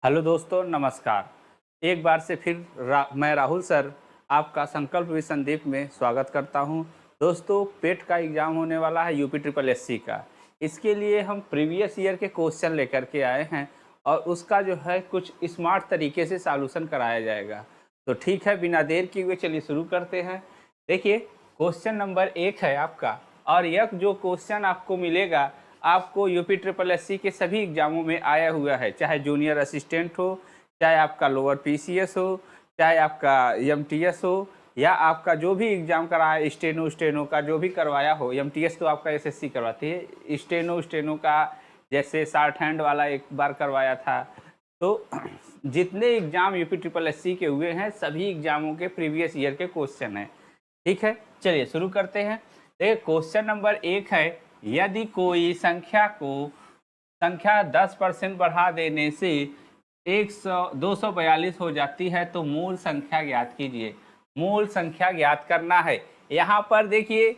Hello दोस्तों, नमस्कार। एक बार से फिर मैं राहुल सर आपका संकल्प विद संदीप में स्वागत करता हूं। दोस्तों, पेट का एग्ज़ाम होने वाला है यूपी ट्रिपल एससी का। इसके लिए हम प्रीवियस ईयर के क्वेश्चन लेकर के आए हैं और उसका जो है कुछ स्मार्ट तरीके से सॉल्यूशन कराया जाएगा। तो ठीक है, बिना देर किए हुए चलिए शुरू करते हैं। देखिए, क्वेश्चन नंबर 1 है आपका, और यह जो क्वेश्चन आपको मिलेगा आपको यूपी ट्रिपल एससी के सभी एग्जामों में आया हुआ है, चाहे जूनियर असिस्टेंट हो, चाहे आपका लोअर पीसीएस हो, चाहे आपका एमटीएस हो, या आपका जो भी एग्जाम कराया है, स्टेनो का जो भी करवाया हो। एमटीएस तो आपका एसएससी करवाती है, स्टेनो का जैसे शॉर्ट हैंड वाला एक बार करवाया था। तो जितने एग्जाम यूपी ट्रिपल एससी के हुए हैं सभी एग्जामों के प्रीवियस ईयर के क्वेश्चन हैं। ठीक है, चलिए शुरू करते हैं। देखिए, क्वेश्चन नंबर 1 है, यदि कोई संख्या 10% बढ़ा देने से 242 हो जाती है तो मूल संख्या ज्ञात कीजिए। मूल संख्या ज्ञात करना है। यहाँ पर देखिए,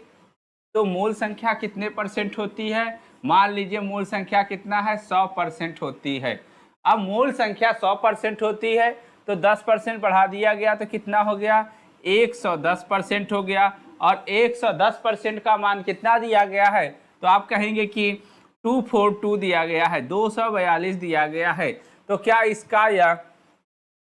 तो मूल संख्या कितने परसेंट होती है? मान लीजिए मूल संख्या कितना है, 100% होती है। अब मूल संख्या 100% होती है तो 10% बढ़ा दिया गया तो कितना हो गया? 110% हो गया। और 110% का मान कितना दिया गया है? तो आप कहेंगे कि 242 दिया गया है, 242 दिया गया है। तो क्या इसका यह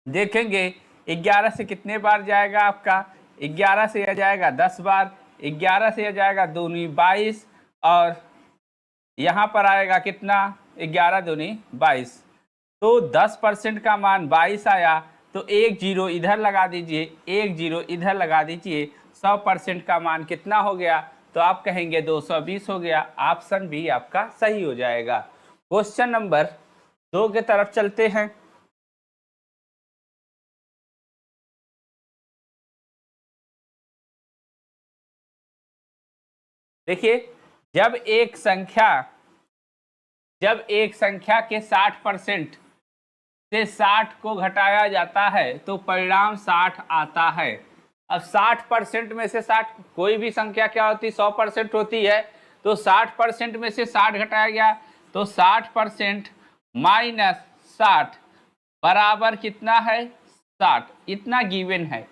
देखेंगे 11 से कितने बार जाएगा आपका? 11 से यह जाएगा 10 बार, 11 से यह जाएगा दूनी 22, और यहाँ पर आएगा कितना? 11 दूनी 22। तो 10% का मान 22 आया, तो एक जीरो इधर लगा दीजिए, एक जीरो इधर लगा दीजिए। 100% का मान कितना हो गया? तो आप कहेंगे 220 हो गया। ऑप्शन बी आपका सही हो जाएगा। क्वेश्चन नंबर 2 के तरफ चलते हैं। देखिए, जब एक संख्या के 60% से 60 को घटाया जाता है तो परिणाम 60 आता है। अब 60% में से 60, कोई भी संख्या क्या होती है? 100% होती है। तो 60% में से 60 घटाया गया तो 60% माइनस 60 बराबर कितना है? 60। इतना गिवन है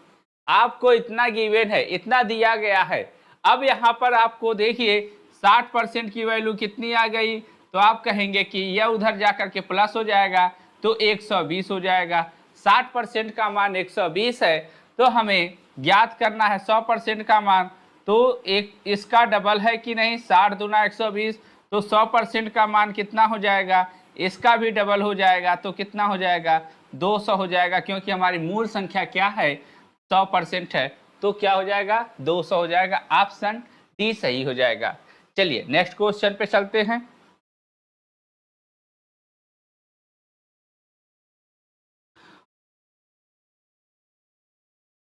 आपको, इतना गिवन है, इतना दिया गया है। अब यहाँ पर आपको देखिए 60% की वैल्यू कितनी आ गई? तो आप कहेंगे कि यह उधर जाकर के प्लस हो जाएगा तो 120 हो जाएगा। 60% का मान 120 है, तो हमें ज्ञात करना है 100% का मान। तो एक इसका डबल है कि नहीं? 60 दूना 120, तो 100% का मान कितना हो जाएगा? इसका भी डबल हो जाएगा, तो कितना हो जाएगा? 200 हो जाएगा, क्योंकि हमारी मूल संख्या क्या है? 100% है। तो क्या हो जाएगा? 200 हो जाएगा। ऑप्शन डी सही हो जाएगा। चलिए नेक्स्ट क्वेश्चन पे चलते हैं।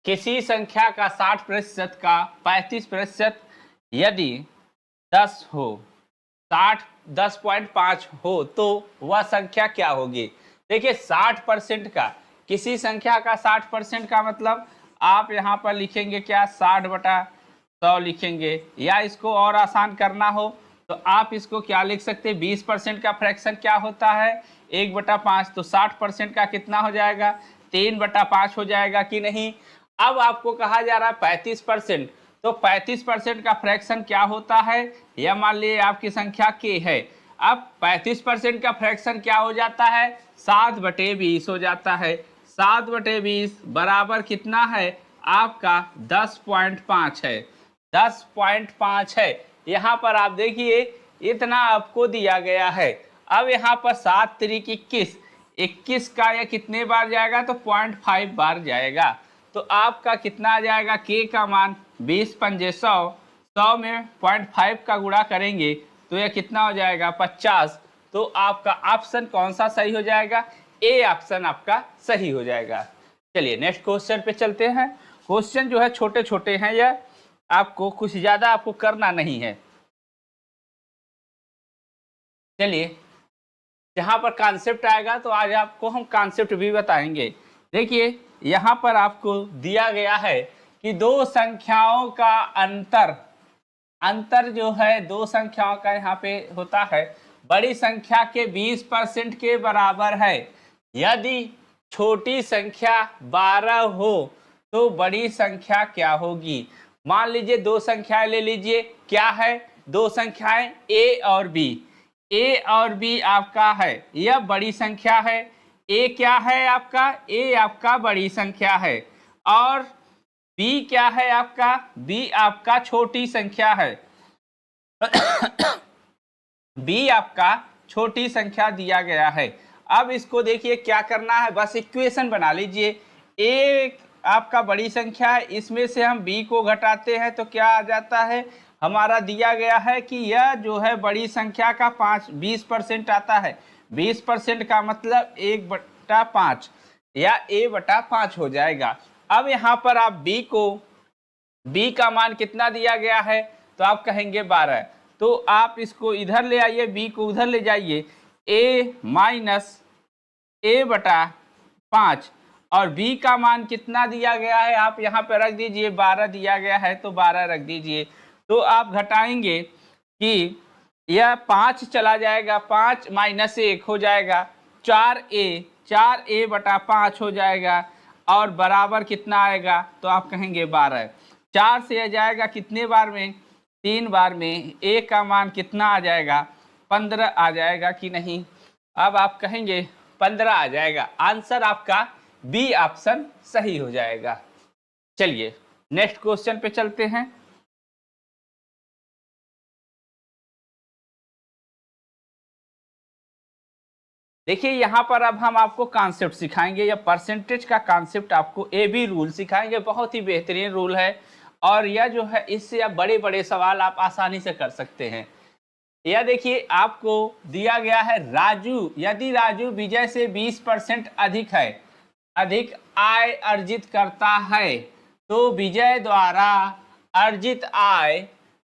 किसी संख्या का 60% का 35% यदि 10 हो, 60 10.5 हो तो वह संख्या क्या होगी? देखिए, 60% का, किसी संख्या का 60% का मतलब आप यहाँ पर लिखेंगे क्या? 60/100 लिखेंगे, या इसको और आसान करना हो तो आप इसको क्या लिख सकते हैं? 20% का फ्रैक्शन क्या होता है? 1/5। तो 60% का कितना हो जाएगा? 3/5 हो जाएगा कि नहीं? अब आपको कहा जा रहा है 35%, तो 35% का फ्रैक्शन क्या होता है? यह मान लीजिए आपकी संख्या के है। अब 35% का फ्रैक्शन क्या हो जाता है? 7/20 हो जाता है। 7/20 बराबर कितना है? आपका 10.5 है। 10.5 है। यहाँ पर आप देखिए इतना आपको दिया गया है। अब यहाँ पर 7 तिरिक 21, 21 का यह कितने बार जाएगा? तो 0.5 बार जाएगा। तो आपका कितना आ जाएगा? के का मान 20 पंजे 100, 100 में 0.5 का गुणा करेंगे तो यह कितना हो जाएगा? 50। तो आपका ऑप्शन कौन सा सही हो जाएगा? ए ऑप्शन आपका सही हो जाएगा। चलिए नेक्स्ट क्वेश्चन पे चलते हैं। क्वेश्चन जो है छोटे छोटे हैं, यह आपको कुछ ज़्यादा आपको करना नहीं है। चलिए, जहाँ पर कॉन्सेप्ट आएगा तो आज आपको हम कॉन्सेप्ट भी बताएंगे। देखिए, यहाँ पर आपको दिया गया है कि दो संख्याओं का अंतर अंतर जो है दो संख्याओं का यहाँ पे होता है, बड़ी संख्या के 20% के बराबर है। यदि छोटी संख्या 12 हो तो बड़ी संख्या क्या होगी। मान लीजिए दो संख्याएं ले लीजिए, क्या है, दो संख्याएं a और b। a और b आपका है, यह बड़ी संख्या है। a क्या है आपका, a आपका बड़ी संख्या है, और b क्या है आपका, b आपका छोटी संख्या है। b आपका छोटी संख्या दिया गया है। अब इसको देखिए क्या करना है, बस इक्वेशन बना लीजिए। a आपका बड़ी संख्या है, इसमें से हम b को घटाते हैं तो क्या आ जाता है, हमारा दिया गया है कि यह जो है बड़ी संख्या का 20% आता है। 20% का मतलब 1/5 या a/5 हो जाएगा। अब यहाँ पर आप b का मान कितना दिया गया है, तो आप कहेंगे 12। तो आप इसको इधर ले आइए, b को उधर ले जाइए, a माइनस a/5, और b का मान कितना दिया गया है आप यहाँ पे रख दीजिए, 12 दिया गया है तो 12 रख दीजिए। तो आप घटाएंगे कि यह 5 चला जाएगा, 5 माइनस 1 हो जाएगा 4a/5 हो जाएगा, और बराबर कितना आएगा, तो आप कहेंगे 12। 4 से जाएगा कितने बार में, 3 बार में, a का मान कितना आ जाएगा, 15 आ जाएगा कि नहीं। अब आप कहेंगे 15 आ जाएगा, आंसर आपका बी ऑप्शन सही हो जाएगा। चलिए नेक्स्ट क्वेश्चन पे चलते हैं। देखिए यहाँ पर अब हम आपको कॉन्सेप्ट सिखाएंगे, या परसेंटेज का कॉन्सेप्ट आपको AB रूल सिखाएंगे। बहुत ही बेहतरीन रूल है, और यह जो है इससे आप बड़े बड़े सवाल आप आसानी से कर सकते हैं। यह देखिए आपको दिया गया है, राजू, यदि राजू विजय से 20% अधिक आय अर्जित करता है तो विजय द्वारा अर्जित आय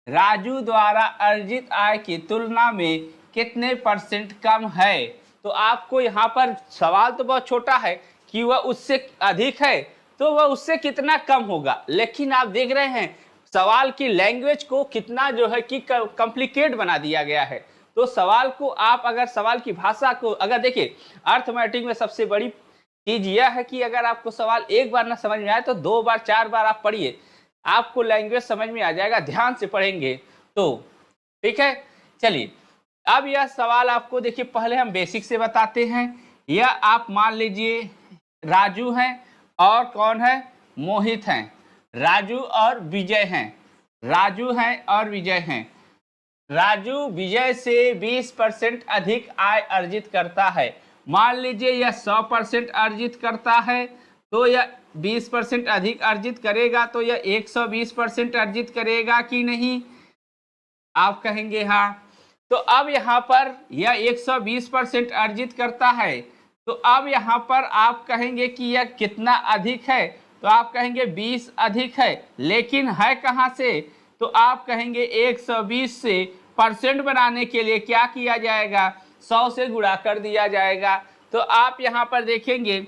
राजू द्वारा अर्जित आय की तुलना में कितने % कम है। तो आपको यहाँ पर सवाल तो बहुत छोटा है कि वह उससे अधिक है तो वह उससे कितना कम होगा, लेकिन आप देख रहे हैं सवाल की लैंग्वेज को कितना जो है कि कॉम्प्लिकेट बना दिया गया है। तो सवाल को आप अगर सवाल की भाषा को अगर देखिए, अर्थमेटिक में सबसे बड़ी चीज यह है कि अगर आपको सवाल एक बार ना समझ में आए तो 2 बार 4 बार आप पढ़िए, आपको लैंग्वेज समझ में आ जाएगा, ध्यान से पढ़ेंगे तो। ठीक है, चलिए अब यह सवाल आपको देखिए, पहले हम बेसिक से बताते हैं। यह आप मान लीजिए राजू हैं और कौन है, मोहित हैं, राजू और विजय हैं, राजू हैं और विजय हैं। राजू विजय से 20% अधिक आय अर्जित करता है। मान लीजिए यह 100% अर्जित करता है तो यह 20% अधिक अर्जित करेगा, तो यह 120% अर्जित करेगा कि नहीं, आप कहेंगे हाँ। तो अब यहाँ पर यह 120% अर्जित करता है, तो अब यहाँ पर आप कहेंगे कि यह कितना अधिक है, तो आप कहेंगे 20 अधिक है, लेकिन है कहाँ से, तो आप कहेंगे 120 से परसेंट बनाने के लिए क्या किया जाएगा, 100 से गुणा कर दिया जाएगा। तो आप यहाँ पर देखेंगे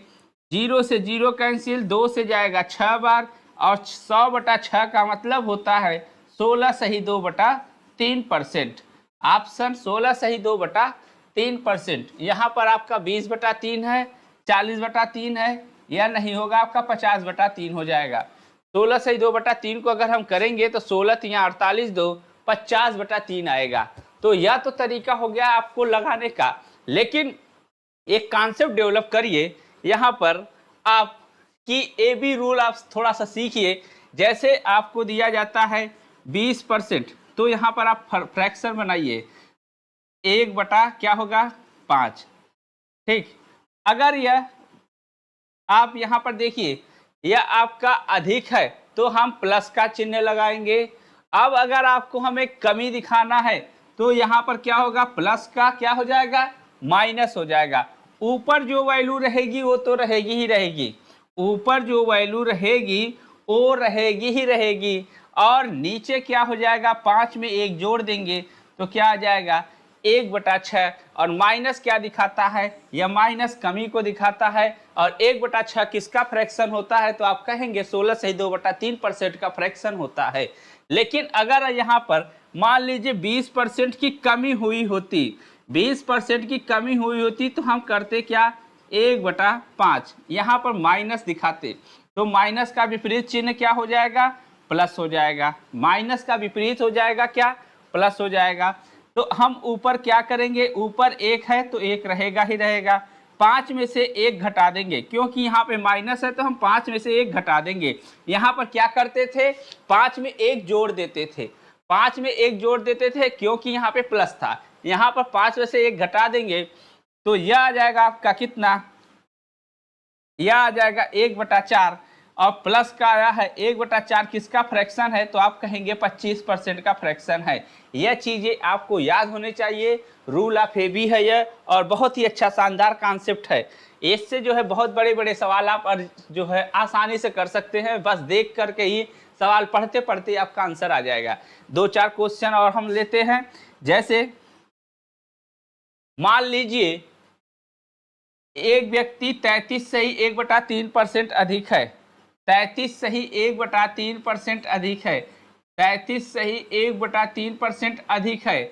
0 से 0 कैंसिल, 2 से जाएगा 6 बार, और 100/6 का मतलब होता है 16 सही 2/3%। ऑप्शन 16 सही 2/3%। यहाँ पर आपका 20/3 है, 40/3 है, यह नहीं होगा, आपका 50/3 हो जाएगा। 16 सही 2/3 को अगर हम करेंगे तो 16 या 48 2 50/3 आएगा। तो यह तो तरीका हो गया आपको लगाने का, लेकिन एक कॉन्सेप्ट डेवलप करिए यहाँ पर आप कि AB रूल आप थोड़ा सा सीखिए। जैसे आपको दिया जाता है 20%, तो यहाँ पर आप फ्रैक्शन बनाइए, 1/ क्या होगा 5। ठीक, अगर यह आप यहाँ पर देखिए यह आपका अधिक है तो हम प्लस का चिन्ह लगाएंगे। अब अगर आपको हमें कमी दिखाना है तो यहाँ पर क्या होगा, प्लस का क्या हो जाएगा, माइनस हो जाएगा। ऊपर जो वैल्यू रहेगी वो तो रहेगी ही रहेगी, ऊपर जो वैल्यू रहेगी वो रहेगी ही रहेगी, और नीचे क्या हो जाएगा, 5 में 1 जोड़ देंगे तो क्या आ जाएगा 1/6। और माइनस क्या दिखाता है, यह माइनस कमी को दिखाता है, और 1/6 किसका फ्रैक्शन होता है, तो आप कहेंगे 16 सही 2/3% का फ्रैक्शन होता है। लेकिन अगर यहाँ पर मान लीजिए 20% की कमी हुई होती, 20% की कमी हुई होती तो हम करते क्या, 1/5। यहाँ पर माइनस दिखाते तो माइनस का विपरीत चिन्ह क्या हो जाएगा, प्लस हो जाएगा। माइनस का विपरीत हो जाएगा क्या, प्लस हो जाएगा। तो हम ऊपर क्या करेंगे, ऊपर 1 है तो 1 रहेगा ही रहेगा। 5 में से 1 घटा देंगे, क्योंकि यहाँ पे माइनस है तो हम 5 में से 1 घटा देंगे। यहाँ पर क्या करते थे, 5 में 1 जोड़ देते थे, 5 में 1 जोड़ देते थे क्योंकि यहाँ पे प्लस था। यहाँ पर 5 में से 1 घटा देंगे तो यह आ जाएगा आपका कितना, यह आ जाएगा 1/4। और प्लस का आया है 1/4, किसका फ्रैक्शन है, तो आप कहेंगे 25% का फ्रैक्शन है। यह चीज़ें आपको याद होनी चाहिए, रूल ऑफ एबी है यह, और बहुत ही अच्छा शानदार कॉन्सेप्ट है। इससे जो है बहुत बड़े बड़े सवाल आप जो है आसानी से कर सकते हैं, बस देख करके ही सवाल पढ़ते पढ़ते आपका आंसर आ जाएगा। 2-4 क्वेश्चन और हम लेते हैं। जैसे मान लीजिए एक व्यक्ति 33 से ही 1/3% अधिक है, 33 से ही 1/3% अधिक है, 33 से ही 1/3% अधिक है।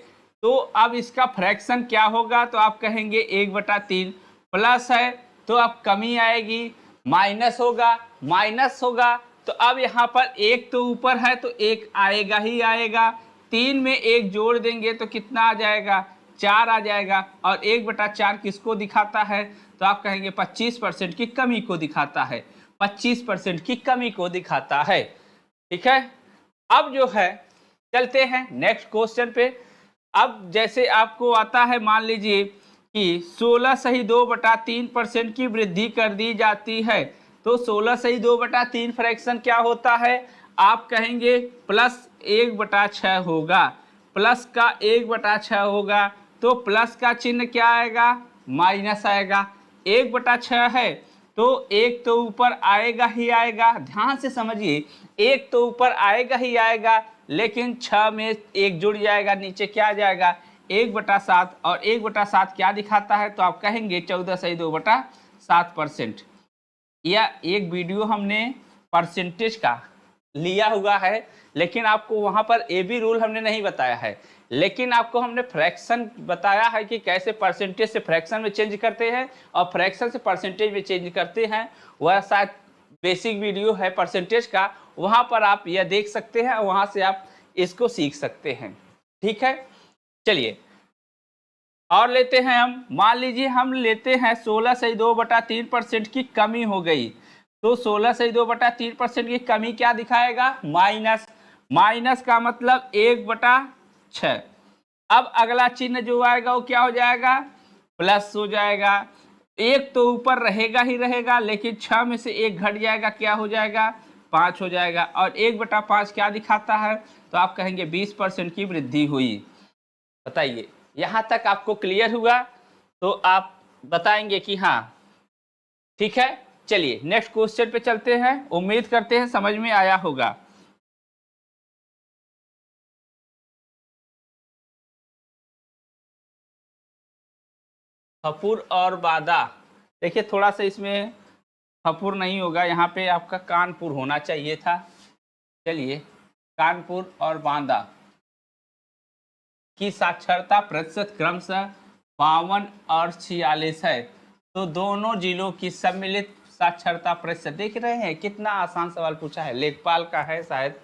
तो अब इसका फ्रैक्शन क्या होगा, तो आप कहेंगे 1/3। प्लस है तो अब कमी आएगी, माइनस होगा, माइनस होगा तो अब यहाँ पर 1 तो ऊपर है तो 1 आएगा ही आएगा। 3 में 1 जोड़ देंगे तो कितना आ जाएगा, 4 आ जाएगा। और 1/4 किसको दिखाता है, तो आप कहेंगे 25% की कमी को दिखाता है, 25% की कमी को दिखाता है। ठीक है, अब जो है चलते हैं नेक्स्ट क्वेश्चन पे। अब जैसे आपको आता है, मान लीजिए कि 16 सही 2/3% की वृद्धि कर दी जाती है, तो 16 सही 2/3 फ्रैक्शन क्या होता है, आप कहेंगे प्लस 1/6 होगा, प्लस का 1/6 होगा। तो प्लस का चिन्ह क्या आएगा, माइनस आएगा। 1/6 है तो 1 तो ऊपर आएगा ही आएगा, ध्यान से समझिए, 1 तो ऊपर आएगा ही आएगा, लेकिन 6 में 1 जुड़ जाएगा, नीचे क्या आ जाएगा 1/7। और 1/7 क्या दिखाता है, तो आप कहेंगे 14 सही 2/7%। या एक वीडियो हमने परसेंटेज का लिया हुआ है, लेकिन आपको वहाँ पर ए बी रूल हमने नहीं बताया है, लेकिन आपको हमने फ्रैक्शन बताया है कि कैसे परसेंटेज से फ्रैक्शन में चेंज करते हैं और फ्रैक्शन से परसेंटेज में चेंज करते हैं। वह शायद बेसिक वीडियो है परसेंटेज का, वहाँ पर आप यह देख सकते हैं और वहाँ से आप इसको सीख सकते हैं। ठीक है, चलिए और लेते हैं हम। मान लीजिए हम लेते हैं 16 सही 2/3% की कमी हो गई, तो 16 सही 2/3% की कमी क्या दिखाएगा, माइनस। माइनस का मतलब 1/6। अब अगला चिन्ह जो आएगा वो क्या हो जाएगा, प्लस हो जाएगा। 1 तो ऊपर रहेगा ही रहेगा, लेकिन 6 में से 1 घट जाएगा, क्या हो जाएगा 5 हो जाएगा। और 1/5 क्या दिखाता है, तो आप कहेंगे 20% की वृद्धि हुई। बताइए यहाँ तक आपको क्लियर हुआ, तो आप बताएंगे कि हाँ ठीक है। चलिए नेक्स्ट क्वेश्चन पे चलते हैं, उम्मीद करते हैं समझ में आया होगा। हपुर और बादा, देखिए थोड़ा सा इसमें हपुर नहीं होगा, यहाँ पे आपका कानपुर होना चाहिए था। चलिए, कानपुर और बांदा की साक्षरता प्रतिशत क्रमशः 52 और 46 है। तो दोनों जिलों की सम्मिलित साक्षरता प्रतिशत, देख रहे हैं कितना आसान सवाल पूछा है, लेखपाल का है, शायद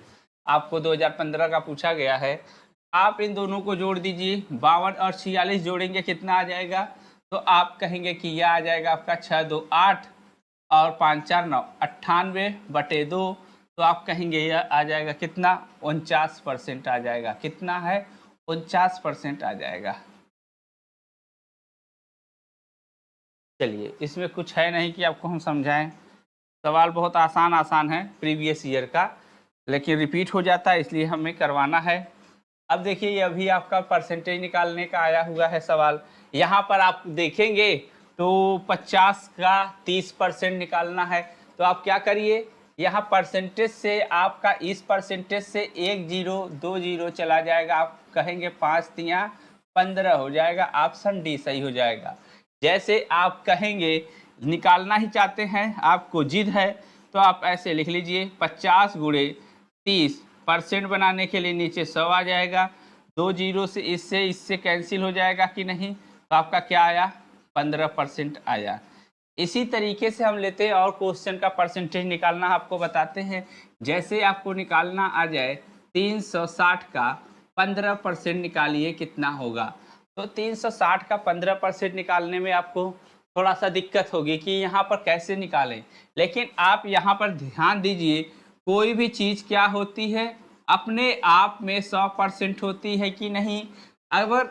आपको 2015 का पूछा गया है। आप इन दोनों को जोड़ दीजिए, 52 और 46 जोड़ेंगे कितना आ जाएगा, तो आप कहेंगे कि यह आ जाएगा आपका 6 2 8 और 5 4 9, 98/2। तो आप कहेंगे यह आ जाएगा कितना, 49% आ जाएगा। कितना है, 49% आ जाएगा। चलिए, इसमें कुछ है नहीं कि आपको हम समझाएं, सवाल बहुत आसान आसान है प्रीवियस ईयर का, लेकिन रिपीट हो जाता है इसलिए हमें करवाना है। अब देखिए ये अभी आपका परसेंटेज निकालने का आया हुआ है सवाल। यहाँ पर आप देखेंगे तो 50 का 30% निकालना है, तो आप क्या करिए, यहाँ परसेंटेज से आपका इस परसेंटेज से 1 0 2 0 चला जाएगा, आप कहेंगे 5 3 15 हो जाएगा, ऑप्शन डी सही हो जाएगा। जैसे आप कहेंगे निकालना ही चाहते हैं, आपको जिद है, तो आप ऐसे लिख लीजिए 50 गुणे 30% बनाने के लिए नीचे 100 आ जाएगा। 2 जीरो से इससे कैंसिल हो जाएगा कि नहीं, तो आपका क्या आया, 15% आया। इसी तरीके से हम लेते हैं और क्वेश्चन का परसेंटेज निकालना आपको बताते हैं। जैसे आपको निकालना आ जाए 360 का 15% निकालिए कितना होगा। तो 360 का 15% निकालने में आपको थोड़ा सा दिक्कत होगी कि यहाँ पर कैसे निकालें, लेकिन आप यहाँ पर ध्यान दीजिए, कोई भी चीज़ क्या होती है, अपने आप में 100% होती है कि नहीं। अगर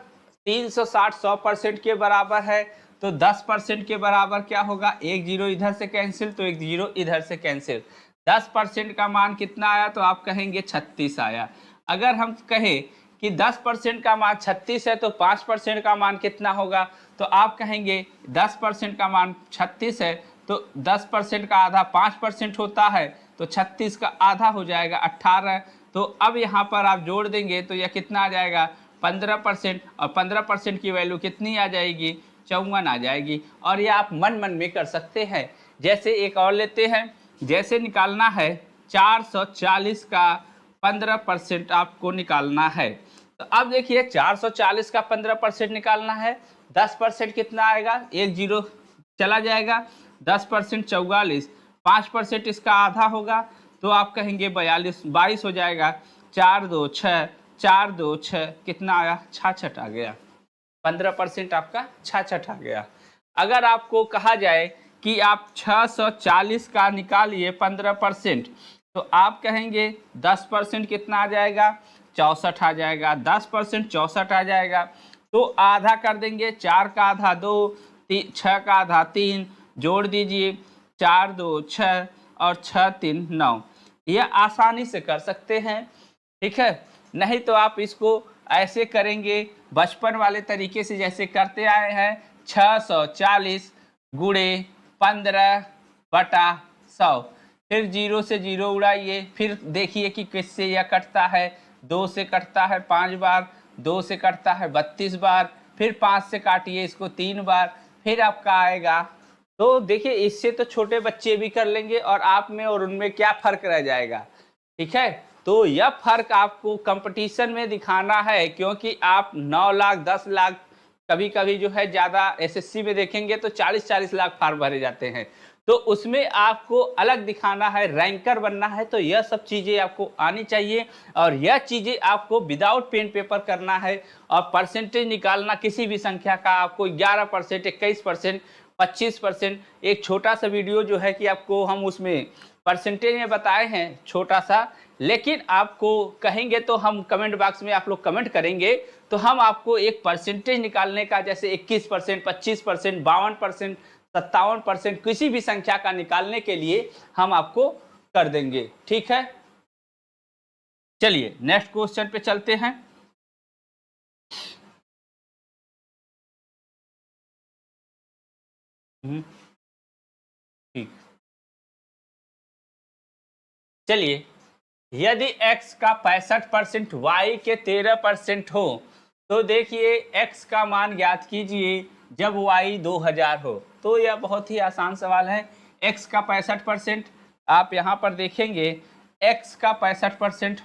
360 100% के बराबर है तो 10% के बराबर क्या होगा, एक जीरो इधर से कैंसिल तो एक जीरो इधर से कैंसिल। 10% का मान कितना आया तो आप कहेंगे 36 आया। अगर हम कहें कि 10% का मान 36 है तो 5% का मान कितना होगा, तो आप कहेंगे 10% का मान 36 है तो 10% का आधा 5% होता है, तो 36 का आधा हो जाएगा 18। तो अब यहाँ पर आप जोड़ देंगे तो यह कितना आ जाएगा 15%, और 15% की वैल्यू कितनी आ जाएगी 54 आ जाएगी। और ये आप मन मन में कर सकते हैं। जैसे एक और लेते हैं, जैसे निकालना है 440 का 15% आपको निकालना है। तो अब देखिए 440 का 15% निकालना है, 10% कितना आएगा, एक जीरो चला जाएगा, 10% 44, 5% इसका आधा होगा तो आप कहेंगे 42, 22 हो जाएगा, 4 2 6, 4 2 6 कितना आया 66 आ गया। 15% आपका 66 आ गया। अगर आपको कहा जाए कि आप 640 का निकालिए 15%, तो आप कहेंगे 10% कितना आ जाएगा 64 आ जाएगा, 10% 64 आ जाएगा। तो आधा कर देंगे, 4 का आधा 2, 6 का आधा 3, जोड़ दीजिए 4 2 6 और 6 3 9। यह आसानी से कर सकते हैं, ठीक है। नहीं तो आप इसको ऐसे करेंगे बचपन वाले तरीके से जैसे करते आए हैं, 640 गुणे 15/100, फिर जीरो से जीरो उड़ाइए, फिर देखिए कि किससे यह कटता है। 2 से कटता है 5 बार, 2 से कटता है 32 बार, फिर 5 से काटिए इसको 3 बार, फिर आपका आएगा। तो देखिए इससे तो छोटे बच्चे भी कर लेंगे और आप में और उनमें क्या फर्क रह जाएगा, ठीक है। तो यह फर्क आपको कंपटीशन में दिखाना है, क्योंकि आप 9 लाख 10 लाख, कभी कभी जो है ज़्यादा एसएससी में देखेंगे तो 40-40 लाख फार्म भरे जाते हैं, तो उसमें आपको अलग दिखाना है, रैंकर बनना है। तो यह सब चीज़ें आपको आनी चाहिए और यह चीज़ें आपको विदाउट पेन पेपर करना है। और परसेंटेज निकालना किसी भी संख्या का, आपको 11%, 21%, 25%, एक छोटा सा वीडियो जो है कि आपको हम उसमें परसेंटेज में बताए हैं छोटा सा, लेकिन आपको कहेंगे तो हम कमेंट बॉक्स में आप लोग कमेंट करेंगे तो हम आपको एक परसेंटेज निकालने का, जैसे 21%, 25%, 52%, 57%, किसी भी संख्या का निकालने के लिए हम आपको कर देंगे, ठीक है। चलिए नेक्स्ट क्वेश्चन पे चलते हैं। ठीक, चलिए, यदि x का 65% y के 13% हो तो देखिए x का मान ज्ञात कीजिए जब y 2000 हो। तो यह बहुत ही आसान सवाल है। x का 65%, आप यहाँ पर देखेंगे x का 65%,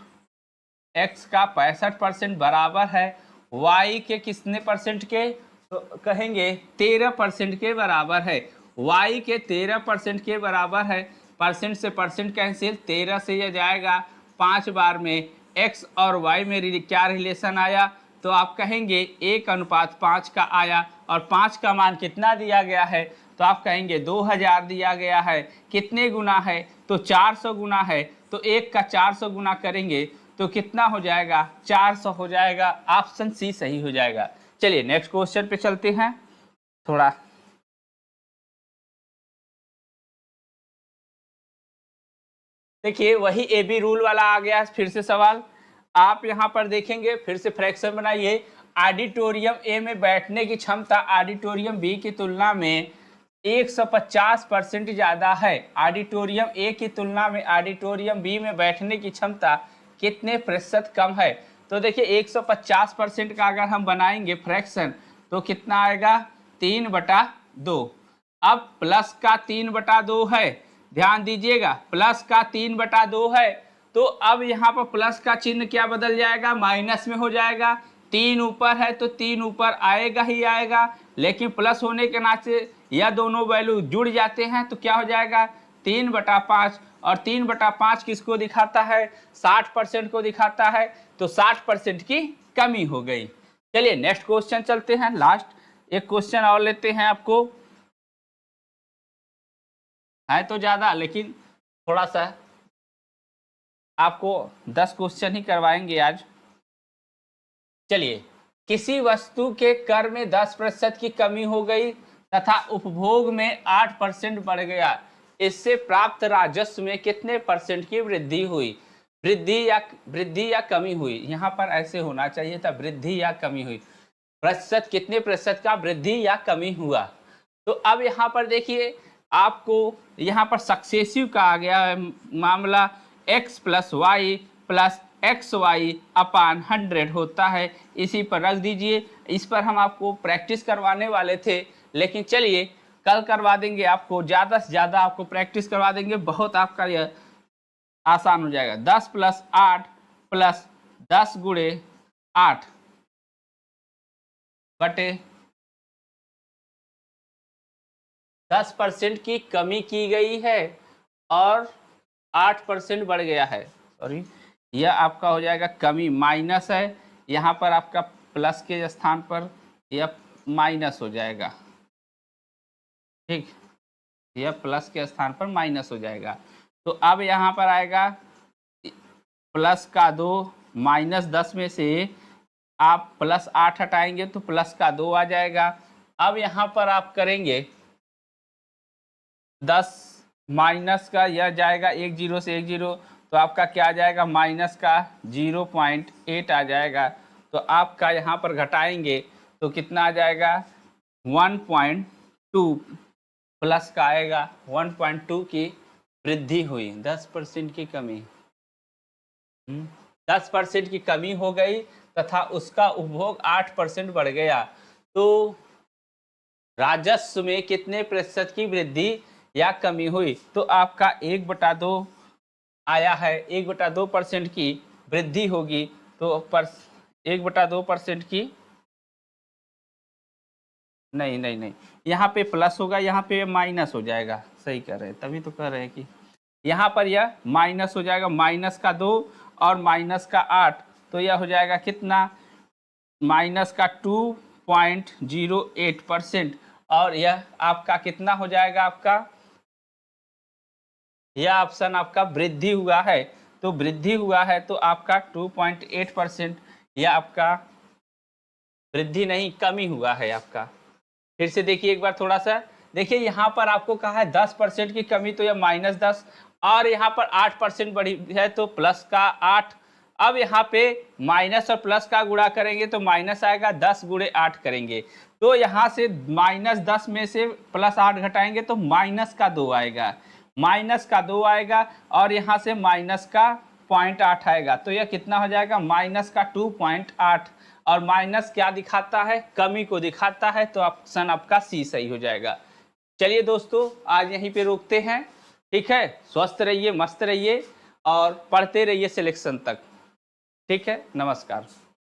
x का 65% बराबर है y के कितने परसेंट के, तो कहेंगे 13% के बराबर है। y के 13% के बराबर है, परसेंट से परसेंट कैंसिल, 13 से यह जाएगा 5 बार में, x और y में क्या रिलेशन आया, तो आप कहेंगे 1:5 का आया। और 5 का मान कितना दिया गया है, तो आप कहेंगे 2000 दिया गया है। कितने गुना है, तो 400 गुना है, तो 1 का 400 गुना करेंगे तो कितना हो जाएगा 400 हो जाएगा। ऑप्शन सी सही हो जाएगा। चलिए नेक्स्ट क्वेश्चन पे चलते हैं। थोड़ा देखिए वही ए बी रूल वाला आ गया फिर से सवाल। आप यहाँ पर देखेंगे, फिर से फ्रैक्शन बनाइए। ऑडिटोरियम ए में बैठने की क्षमता ऑडिटोरियम बी की तुलना में 150% ज़्यादा है। ऑडिटोरियम ए की तुलना में ऑडिटोरियम बी में बैठने की क्षमता कितने प्रतिशत कम है। तो देखिए 150% का अगर हम बनाएंगे फ्रैक्शन तो कितना आएगा 3/2। अब प्लस का 3/2 है, ध्यान दीजिएगा प्लस का 3/2 है, तो अब यहाँ पर प्लस का चिन्ह क्या बदल जाएगा, माइनस में हो जाएगा। 3 ऊपर है तो 3 ऊपर आएगा ही आएगा, लेकिन प्लस होने के नाते यह दोनों वैल्यू जुड़ जाते हैं तो क्या हो जाएगा 3/5, और 3/5 किसको दिखाता है 60% को दिखाता है, तो 60% की कमी हो गई। चलिए नेक्स्ट क्वेश्चन चलते हैं, लास्ट एक क्वेश्चन और लेते हैं। आपको है तो ज्यादा लेकिन थोड़ा सा आपको 10 क्वेश्चन ही करवाएंगे आज। चलिए, किसी वस्तु के कर में 10% की कमी हो गई तथा उपभोग में 8% बढ़ गया, इससे प्राप्त राजस्व में कितने परसेंट की वृद्धि हुई? वृद्धि या कमी हुई, यहाँ पर ऐसे होना चाहिए था वृद्धि या कमी हुई। प्रतिशत कितने प्रतिशत का वृद्धि या कमी हुआ? तो अब यहाँ पर देखिए आपको यहाँ पर सक्सेसिव का आ गया है मामला, x + y + xy/100 होता है, इसी पर रख दीजिए। इस पर हम आपको प्रैक्टिस करवाने वाले थे, लेकिन चलिए कल करवा देंगे आपको, ज़्यादा से ज़्यादा आपको प्रैक्टिस करवा देंगे, बहुत आपका यह आसान हो जाएगा। 10 + 8 + 10 × 8 बटे 10% की कमी की गई है और 8% बढ़ गया है। सॉरी, यह आपका हो जाएगा कमी, माइनस है, यहाँ पर आपका प्लस के स्थान पर यह माइनस हो जाएगा। ठीक, यह प्लस के स्थान पर माइनस हो जाएगा। तो अब यहाँ पर आएगा प्लस का 2, -10 में से आप +8 हटाएंगे तो प्लस का 2 आ जाएगा। अब यहाँ पर आप करेंगे 10 माइनस का, यह जाएगा 1 0 से 1 0, तो आपका क्या आ जाएगा माइनस का 0.8 आ जाएगा। तो आपका यहाँ पर घटाएंगे तो कितना आ जाएगा 1.2 प्लस का आएगा, 1.2 की वृद्धि हुई, 10% की कमी। 10% की कमी हो गई तथा उसका उपभोग 8% बढ़ गया, तो राजस्व में कितने प्रतिशत की वृद्धि या कमी हुई? तो आपका 1/2 आया है, 1/2% की वृद्धि होगी, तो 1/2% की नहीं, यहाँ पे प्लस होगा, यहाँ पे माइनस हो जाएगा। सही कर रहे हैं, तभी तो कह रहे हैं कि यहाँ पर यह माइनस हो जाएगा, माइनस का 2 और माइनस का 8, तो यह हो जाएगा कितना माइनस का 2.08%, और यह आपका कितना हो जाएगा, आपका यह ऑप्शन आपका वृद्धि हुआ है। तो वृद्धि हुआ है तो आपका 2.8%, यह आपका वृद्धि नहीं कमी हुआ है आपका। फिर से देखिए एक बार थोड़ा सा देखिए, यहाँ पर आपको कहा है 10% की कमी, तो यह -10, और यहाँ पर 8% बढ़ी है तो प्लस का 8। अब यहाँ पे माइनस और प्लस का गुणा करेंगे तो माइनस आएगा, 10 × 8 करेंगे तो यहाँ से -10 में से +8 घटाएंगे तो माइनस का 2 आएगा, और यहाँ से माइनस का 0.8 आएगा, तो यह कितना हो जाएगा माइनस का 2.8, और माइनस क्या दिखाता है, कमी को दिखाता है, तो ऑप्शन आपका सी सही हो जाएगा। चलिए दोस्तों, आज यहीं पे रोकते हैं, ठीक है। स्वस्थ रहिए, मस्त रहिए और पढ़ते रहिए सिलेक्शन तक, ठीक है। नमस्कार।